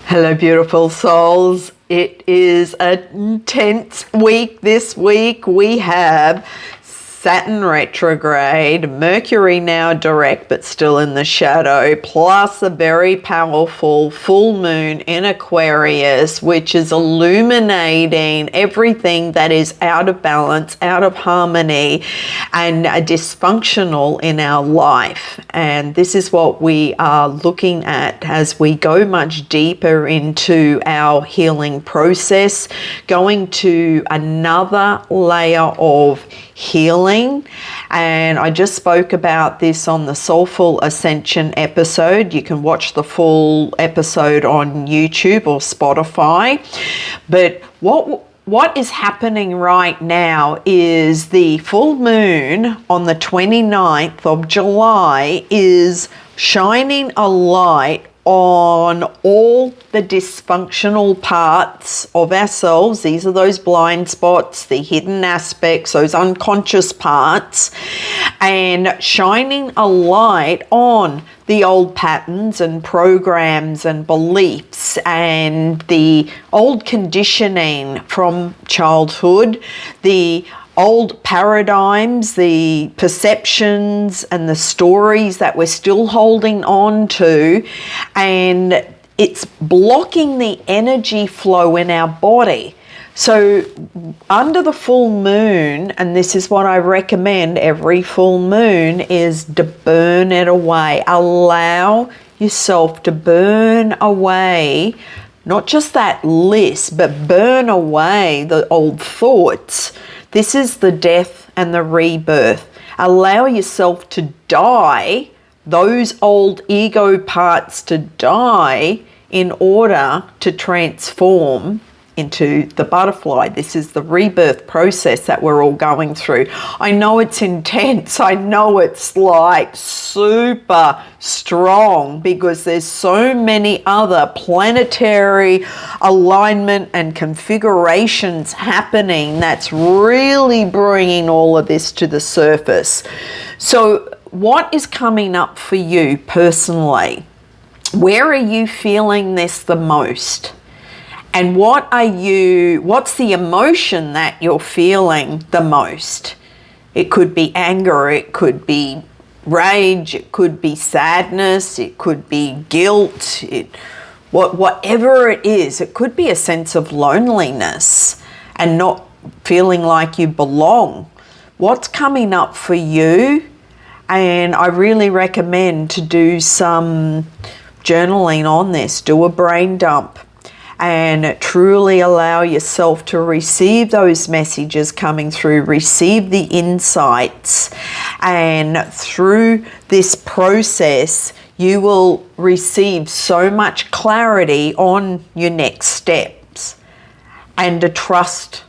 Hello, beautiful souls. It is an intense week this week. We have Saturn retrograde, Mercury now direct but still in the shadow, plus a very powerful full moon in Aquarius, which is illuminating everything that is out of balance, out of harmony, and dysfunctional in our life. And this is what we are looking at as we go much deeper into our healing process, going to another layer of healing. And I just spoke about this on the Soulful Ascension episode. You can watch the full episode on YouTube or Spotify. But what is happening right now is the full moon on the 29th of July is shining a light on all the dysfunctional parts of ourselves. These are those blind spots, the hidden aspects, those unconscious parts, and shining a light on the old patterns and programs and beliefs and the old conditioning from childhood, the old paradigms, the perceptions and the stories that we're still holding on to, and it's blocking the energy flow in our body. So under the full moon, and this is what I recommend every full moon, is to burn it away. Allow yourself to burn away, not just that list, but burn away the old thoughts. This is the death and the rebirth. Allow yourself to die, those old ego parts to die in order to transform into the butterfly. This is the rebirth process that we're all going through. I know it's intense. I know it's like super strong because there's so many other planetary alignment and configurations happening that's really bringing all of this to the surface. So what is coming up for you personally? Where are you feeling this the most? And what's the emotion that you're feeling the most? It could be anger, it could be rage, it could be sadness, it could be guilt, whatever it is. It could be a sense of loneliness and not feeling like you belong. What's coming up for you? And I really recommend to do some journaling on this. Do a brain dump and truly allow yourself to receive those messages coming through, receive the insights, and through this process you will receive so much clarity on your next steps, and to trust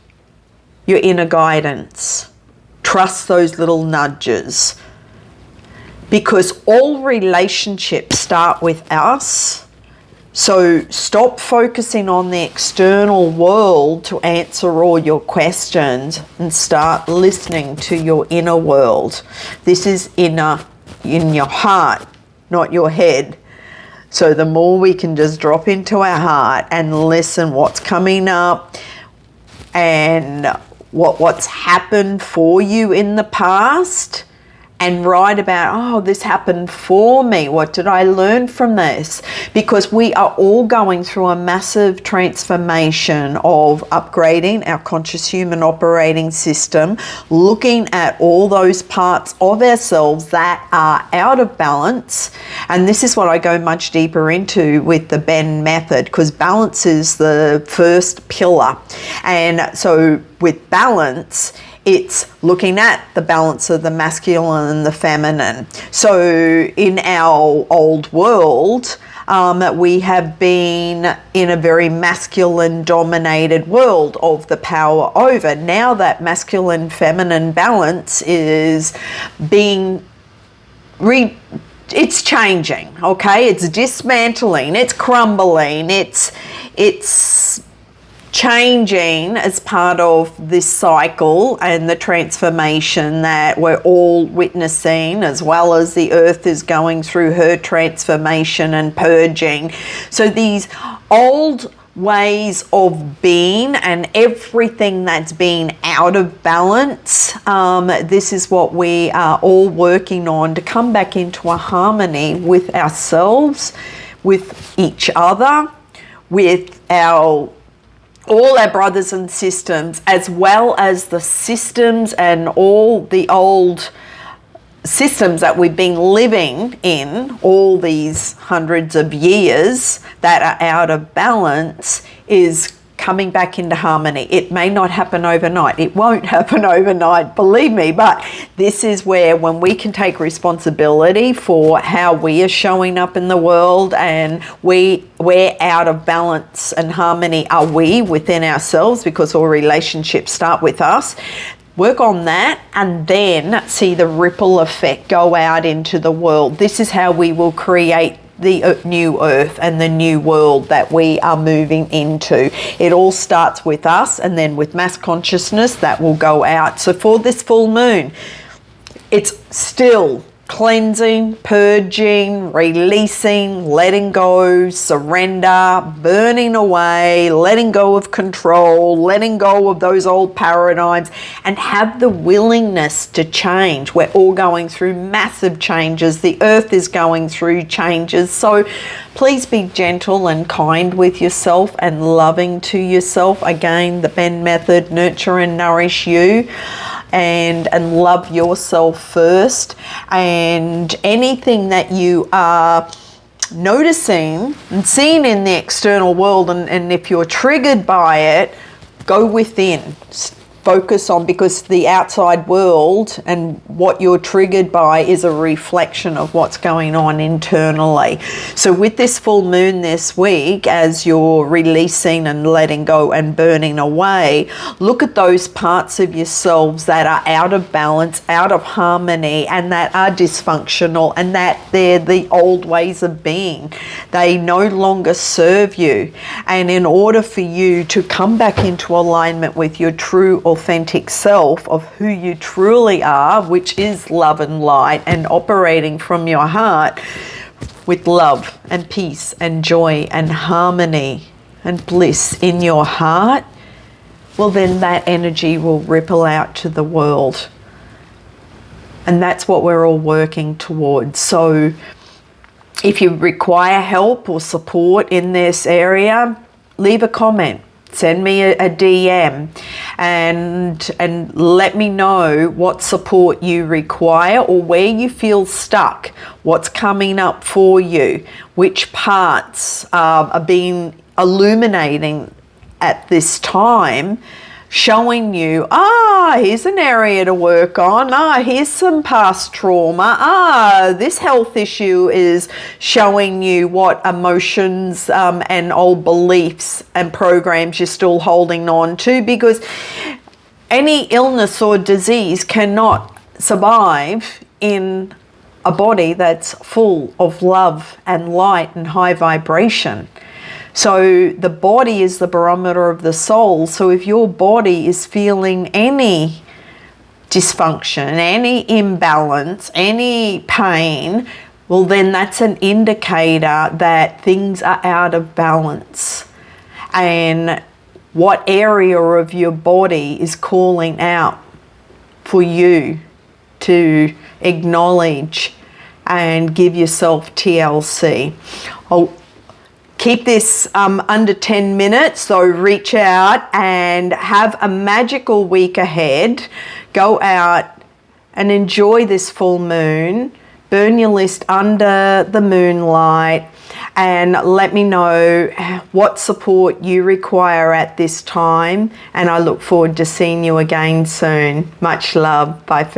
your inner guidance, trust those little nudges, because all relationships start with us. So stop focusing on the external world to answer all your questions and start listening to your inner world. This is in your heart, not your head. So the more we can just drop into our heart and listen what's coming up and what's happened for you in the past, and write about, oh, this happened for me. What did I learn from this? Because we are all going through a massive transformation of upgrading our conscious human operating system, looking at all those parts of ourselves that are out of balance. And this is what I go much deeper into with the Ben method, because balance is the first pillar. And so with balance, it's looking at the balance of the masculine and the feminine. So in our old world, we have been in a very masculine dominated world of the power over. Now that masculine feminine balance is being it's changing, okay? It's dismantling, it's crumbling, it's changing as part of this cycle and the transformation that we're all witnessing, as well as the earth is going through her transformation and purging. So these old ways of being and everything that's been out of balance. This is what we are all working on, to come back into a harmony with ourselves, with each other, with all our brothers and sisters, as well as the systems and all the old systems that we've been living in all these hundreds of years that are out of balance, is coming back into harmony. It may not happen overnight. It won't happen overnight, believe me, but this is where, when we can take responsibility for how we are showing up in the world, and where out of balance and harmony are we within ourselves, because all relationships start with us. Work on that, and then see the ripple effect go out into the world. This is how we will create the new earth and the new world that we are moving into. It all starts with us, and then with mass consciousness that will go out. So for this full moon, it's still cleansing, purging, releasing, letting go, surrender, burning away, letting go of control, letting go of those old paradigms, and have the willingness to change. We're all going through massive changes. The earth is going through changes. So please be gentle and kind with yourself and loving to yourself. Again, the Ben method: nurture and nourish you. And love yourself first. And anything that you are noticing and seeing in the external world, and if you're triggered by it, go within. Focus on, because the outside world and what you're triggered by is a reflection of what's going on internally. So with this full moon this week, as you're releasing and letting go and burning away, look at those parts of yourselves that are out of balance, out of harmony, and that are dysfunctional, and that they're the old ways of being. They no longer serve you. And in order for you to come back into alignment with your true authentic self of who you truly are, which is love and light, and operating from your heart with love and peace and joy and harmony and bliss in your heart, well, then that energy will ripple out to the world. And that's what we're all working towards. So if you require help or support in this area, leave a comment. Send me a DM and let me know what support you require, or where you feel stuck, what's coming up for you, which parts are being illuminating at this time, showing you, here's an area to work on, here's some past trauma, this health issue is showing you what emotions and old beliefs and programs you're still holding on to, because any illness or disease cannot survive in a body that's full of love and light and high vibration. So the body is the barometer of the soul. So if your body is feeling any dysfunction, any imbalance, any pain, well, then that's an indicator that things are out of balance. And what area of your body is calling out for you to acknowledge and give yourself TLC. Keep this under 10 minutes, so reach out and have a magical week ahead. Go out and enjoy this full moon. Burn your list under the moonlight, and let me know what support you require at this time. And I look forward to seeing you again soon. Much love. Bye for now.